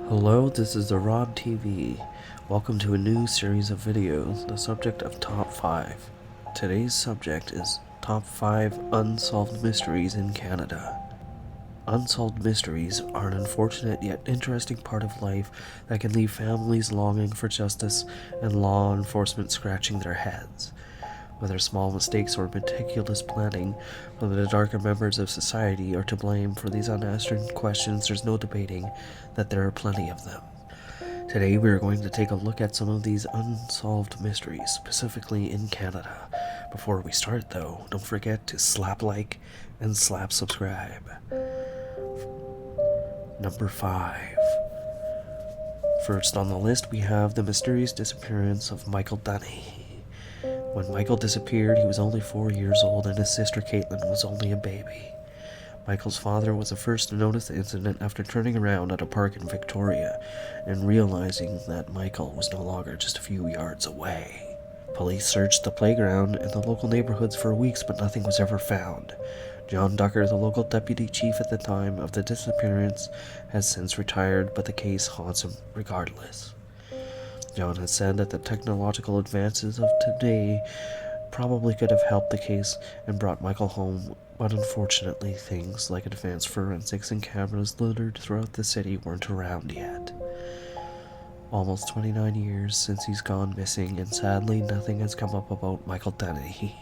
Hello, this is the Rod TV. Welcome to a new series of videos, the subject of Top 5. Today's subject is Top 5 Unsolved Mysteries in Canada. Unsolved mysteries are an unfortunate yet interesting part of life that can leave families longing for justice and law enforcement scratching their heads. Whether small mistakes or meticulous planning from the darker members of society are to blame for these unanswered questions, there's no debating that there are plenty of them. Today we are going to take a look at some of these unsolved mysteries, specifically in Canada. Before we start though, don't forget to slap like and slap subscribe. Number 5. First on the list we have the mysterious disappearance of Micheal Dunahee. When Micheal disappeared, he was only 4 years old and his sister Caitlin was only a baby. Michael's father was the first to notice the incident after turning around at a park in Victoria and realizing that Micheal was no longer just a few yards away. Police searched the playground and the local neighborhoods for weeks, but nothing was ever found. John Ducker, the local deputy chief at the time of the disappearance, has since retired, but the case haunts him regardless. John has said that the technological advances of today probably could have helped the case and brought Micheal home, but unfortunately things like advanced forensics and cameras littered throughout the city weren't around yet. Almost 29 years since he's gone missing, and sadly nothing has come up about Micheal Dunahee.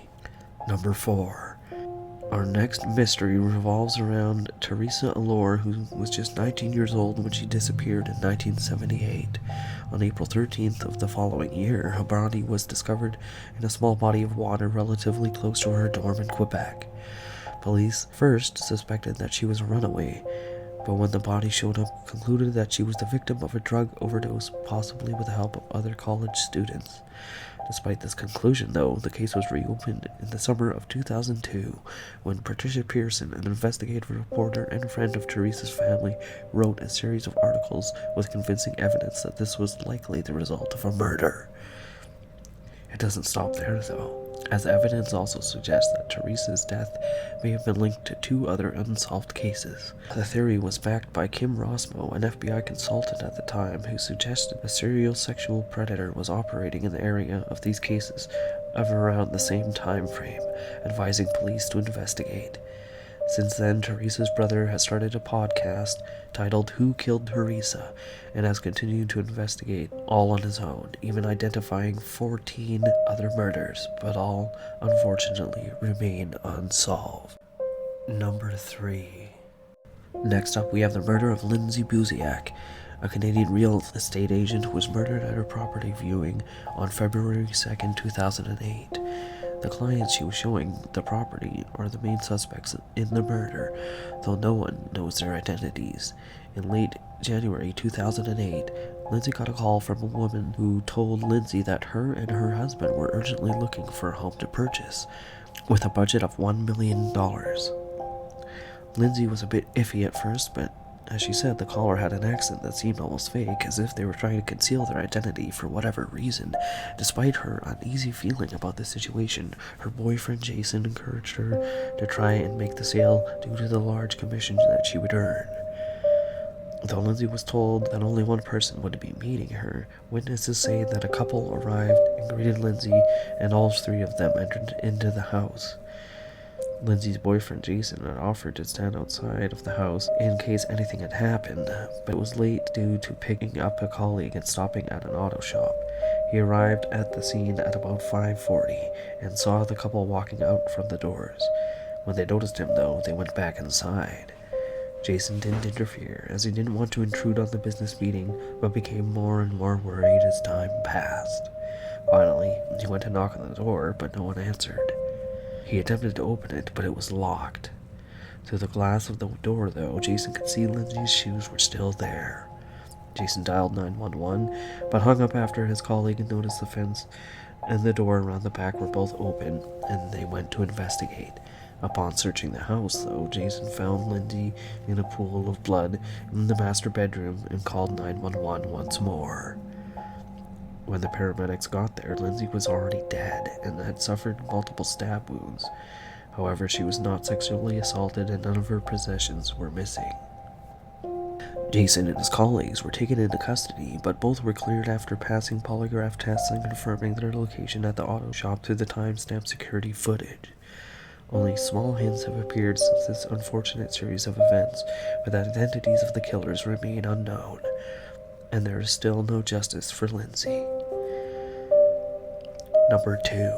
Number 4. Our next mystery revolves around Teresa Allure, who was just 19 years old when she disappeared in 1978. On April 13th of the following year, her body was discovered in a small body of water relatively close to her dorm in Quebec. Police first suspected that she was a runaway, but when the body showed up, concluded that she was the victim of a drug overdose, possibly with the help of other college students. Despite this conclusion, though, the case was reopened in the summer of 2002 when Patricia Pearson, an investigative reporter and friend of Teresa's family, wrote a series of articles with convincing evidence that this was likely the result of a murder. It doesn't stop there, though, as evidence also suggests that Teresa's death may have been linked to 2 other unsolved cases. The theory was backed by Kim Rossmo, an FBI consultant at the time, who suggested a serial sexual predator was operating in the area of these cases of around the same time frame, advising police to investigate. Since then, Teresa's brother has started a podcast titled Who Killed Teresa, and has continued to investigate all on his own, even identifying 14 other murders, but all, unfortunately, remain unsolved. Number 3. Next up, we have the murder of Lindsay Busey, a Canadian real estate agent who was murdered at her property viewing on February 2nd, 2008. The clients she was showing the property are the main suspects in the murder, though no one knows their identities. In late January 2008, Lindsay got a call from a woman who told Lindsay that her and her husband were urgently looking for a home to purchase, with a budget of $1 million. Lindsay was a bit iffy at first, but as she said, the caller had an accent that seemed almost fake, as if they were trying to conceal their identity for whatever reason. Despite her uneasy feeling about the situation, her boyfriend Jason encouraged her to try and make the sale due to the large commission that she would earn. Though Lindsay was told that only one person would be meeting her, witnesses say that a couple arrived and greeted Lindsay, and all 3 of them entered into the house. Lindsay's boyfriend Jason had offered to stand outside of the house in case anything had happened, but it was late due to picking up a colleague and stopping at an auto shop. He arrived at the scene at about 5:40 and saw the couple walking out from the doors. When they noticed him, though, they went back inside. Jason didn't interfere, as he didn't want to intrude on the business meeting, but became more and more worried as time passed. Finally, he went to knock on the door, but no one answered. He attempted to open it, but it was locked. Through the glass of the door, though, Jason could see Lindsay's shoes were still there. Jason dialed 911, but hung up after his colleague noticed the fence and the door around the back were both open, and they went to investigate. Upon searching the house, though, Jason found Lindsay in a pool of blood in the master bedroom and called 911 once more. When the paramedics got there, Lindsay was already dead and had suffered multiple stab wounds. However, she was not sexually assaulted and none of her possessions were missing. Jason and his colleagues were taken into custody, but both were cleared after passing polygraph tests and confirming their location at the auto shop through the timestamp security footage. Only small hints have appeared since this unfortunate series of events, but the identities of the killers remain unknown, and there is still no justice for Lindsay. Number 2.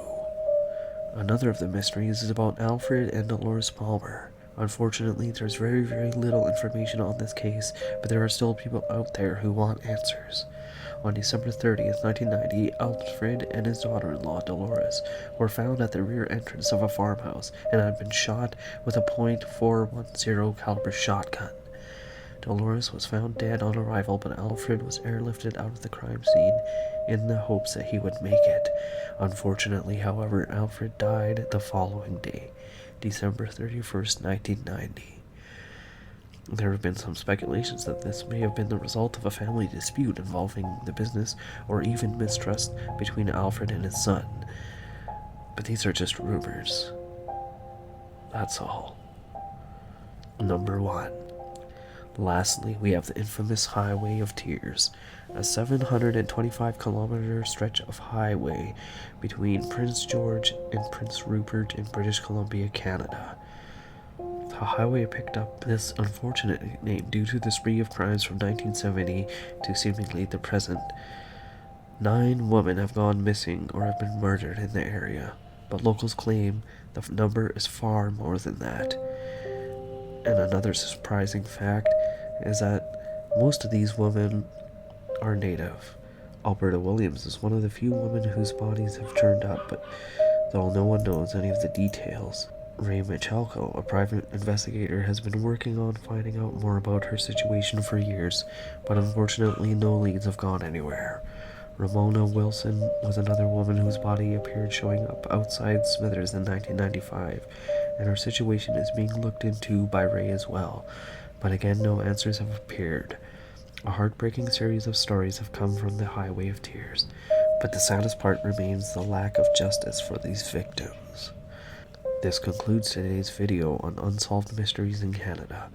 Another of the mysteries is about Alfred and Delores Palmer. Unfortunately, there's very, very little information on this case, but there are still people out there who want answers. On December 30th, 1990, Alfred and his daughter-in-law, Delores, were found at the rear entrance of a farmhouse and had been shot with a .410 caliber shotgun. Delores was found dead on arrival, but Alfred was airlifted out of the crime scene in the hopes that he would make it. Unfortunately, however, Alfred died the following day, December 31st, 1990. There have been some speculations that this may have been the result of a family dispute involving the business or even mistrust between Alfred and his son. But these are just rumors. That's all. Number 1. Lastly, we have the infamous Highway of Tears, a 725-kilometer stretch of highway between Prince George and Prince Rupert in British Columbia, Canada. The highway picked up this unfortunate nickname due to the spree of crimes from 1970 to seemingly the present. 9 women have gone missing or have been murdered in the area, but locals claim the number is far more than that. And another surprising fact is that most of these women are native. Alberta Williams is one of the few women whose bodies have turned up, but though no one knows any of the details. Ray Micheal, a private investigator, has been working on finding out more about her situation for years, but unfortunately no leads have gone anywhere. Ramona Wilson was another woman whose body appeared showing up outside Smithers in 1995, and her situation is being looked into by Ray as well, but again no answers have appeared. A heartbreaking series of stories have come from the Highway of Tears, but the saddest part remains the lack of justice for these victims. This concludes today's video on Unsolved Mysteries in Canada.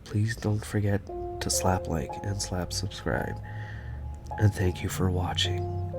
Please don't forget to slap like and slap subscribe, and thank you for watching.